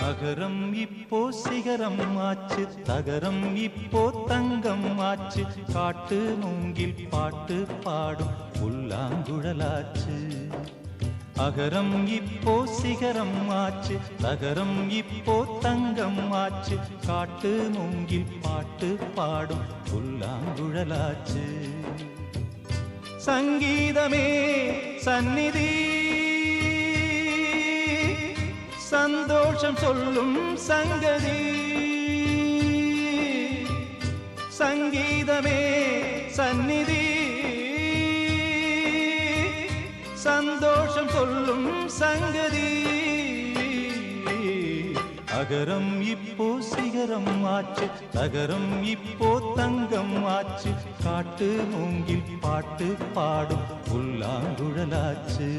அகரம் இப்போ சிகரம் ஆச்சு, தகரம் இப்போ தங்கம் ஆச்சு, காட்டு மூங்கில் பாட்டு பாடும் புல்லாங்குழலாச்சு. அகரம் இப்போ சிகரம் ஆச்சு, தகரம் இப்போ தங்கம் ஆச்சு, காட்டு மூங்கில் பாட்டு பாடும் புல்லாங்குழலாச்சு. சங்கீதமே சந்நிதி, சந்தோஷம் சொல்லும் சங்கதி. சங்கீதமே சந்நிதி, சந்தோஷம் சொல்லும் சங்கதி. அகரம் இப்போ சிகரம் ஆச்சு, தகரம் இப்போ தங்கம் ஆச்சு, காட்டு மூங்கில் பாட்டு பாடும் புல்லாங்குழலாச்சு.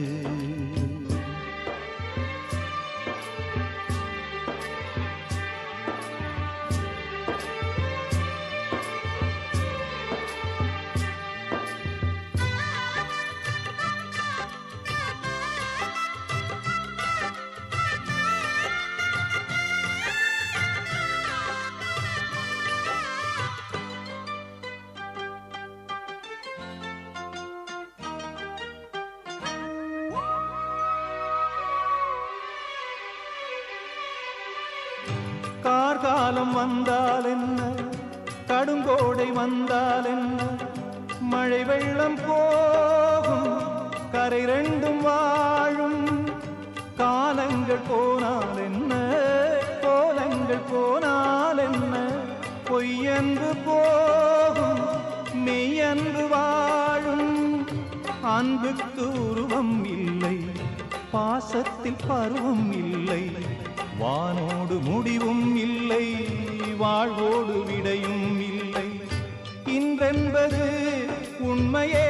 கார்காலம் வந்தால் என்ன, கடுங்கோடை வந்தால் என்ன, மழை வெள்ளம் போகும், கரை ரெண்டும் வாழும். காலங்கள் போனால் என்ன, கோலங்கள் போனால் என்ன, பொய்யன்று போகும், மெய்யன்று வாழும். அன்புக்கு உருவம் இல்லை, பாசத்தில் பருவம் இல்லை, வானோடு முடிவும் இல்லை, வாழ்வோடு விடையும் இல்லை. இன்றென்பது உண்மையே